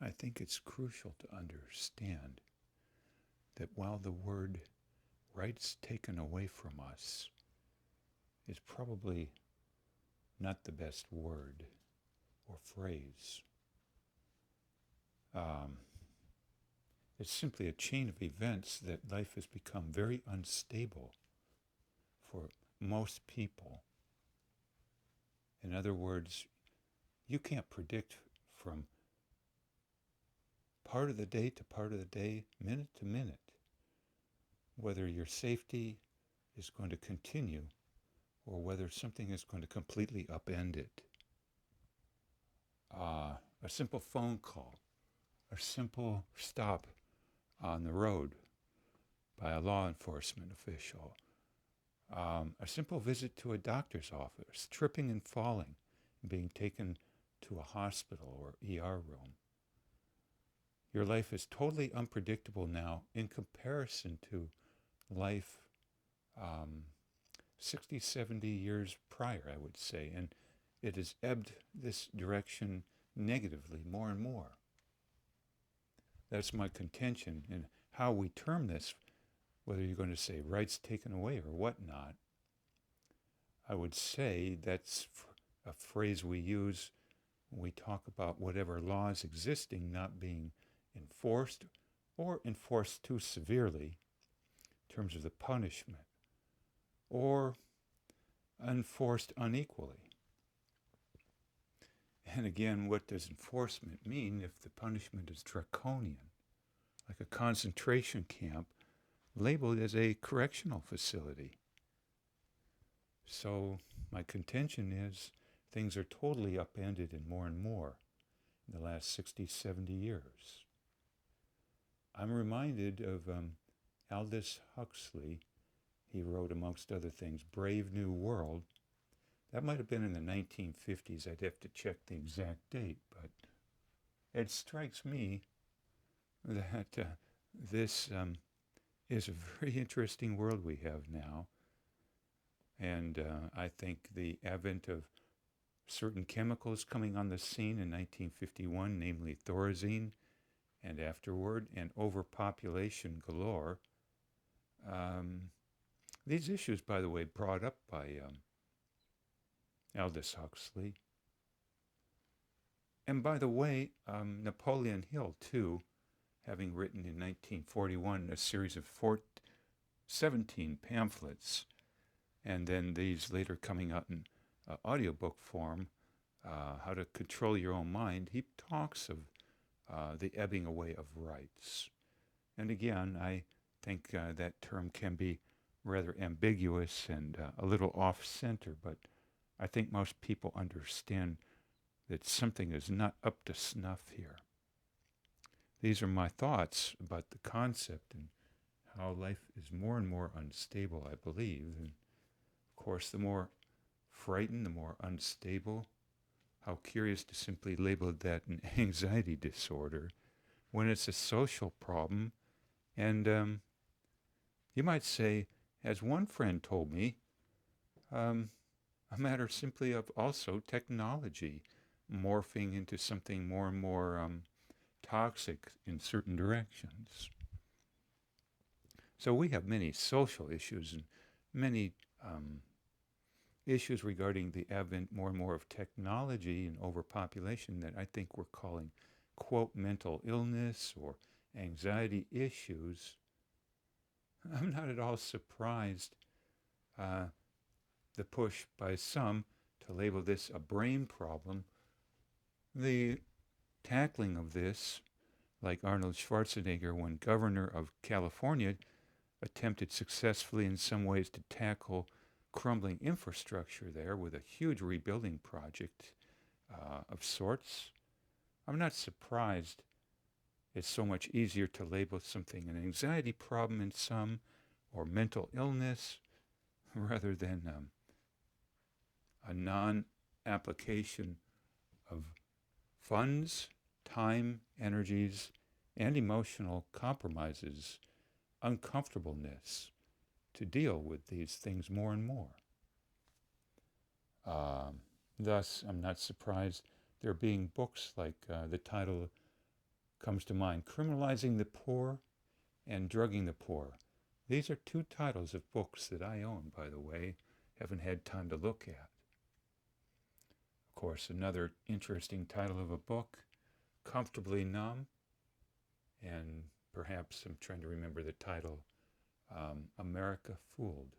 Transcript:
I think it's crucial to understand that while the word rights taken away from us is probably not the best word or phrase, it's simply a chain of events that life has become very unstable for most people. In other words, you can't predict from part of the day to part of the day, minute to minute, whether your safety is going to continue or whether something is going to completely upend it. A simple phone call, a simple stop on the road by a law enforcement official, a simple visit to a doctor's office, tripping and falling, and being taken to a hospital or ER room. Your life is totally unpredictable now in comparison to life 60, 70 years prior, I would say, and it has ebbed this direction negatively more and more. That's my contention, and how we term this, whether you're going to say rights taken away or whatnot. I would say that's a phrase we use when we talk about whatever laws existing not being enforced or enforced too severely in terms of the punishment, or enforced unequally. And again, what does enforcement mean if the punishment is draconian, like a concentration camp labeled as a correctional facility? So my contention is things are totally upended and more in the last 60, 70 years. I'm reminded of Aldous Huxley. He wrote, amongst other things, Brave New World. That might have been in the 1950s. I'd have to check the exact date, but it strikes me that this is a very interesting world we have now. And I think the advent of certain chemicals coming on the scene in 1951, namely thorazine, and afterward, and overpopulation galore. These issues, by the way, brought up by Aldous Huxley. And by the way, Napoleon Hill, too, having written in 1941 a series of 17 pamphlets, and then these later coming out in audiobook form, How to Control Your Own Mind, he talks of the ebbing away of rights. And again, I think that term can be rather ambiguous and a little off-center, but I think most people understand that something is not up to snuff here. These are my thoughts about the concept and how life is more and more unstable, I believe. And of course, the more frightened, the more unstable. How curious to simply label that an anxiety disorder when it's a social problem. And you might say, as one friend told me, a matter simply of also technology morphing into something more and more toxic in certain directions. So we have many social issues and many issues regarding the advent more and more of technology and overpopulation that I think we're calling, quote, mental illness or anxiety issues. I'm not at all surprised the push by some to label this a brain problem. The tackling of this, like Arnold Schwarzenegger when governor of California, attempted successfully in some ways to tackle crumbling infrastructure there with a huge rebuilding project of sorts. I'm not surprised it's so much easier to label something an anxiety problem in some, or mental illness, rather than a non-application of funds, time, energies, and emotional compromises, uncomfortableness to deal with these things more and more. Thus, I'm not surprised there being books like the title comes to mind. Criminalizing the Poor and Drugging the Poor. These are two titles of books that I own, by the way. Haven't had time to look at. Of course, another interesting title of a book, Comfortably Numb, and perhaps I'm trying to remember the title, America Fooled.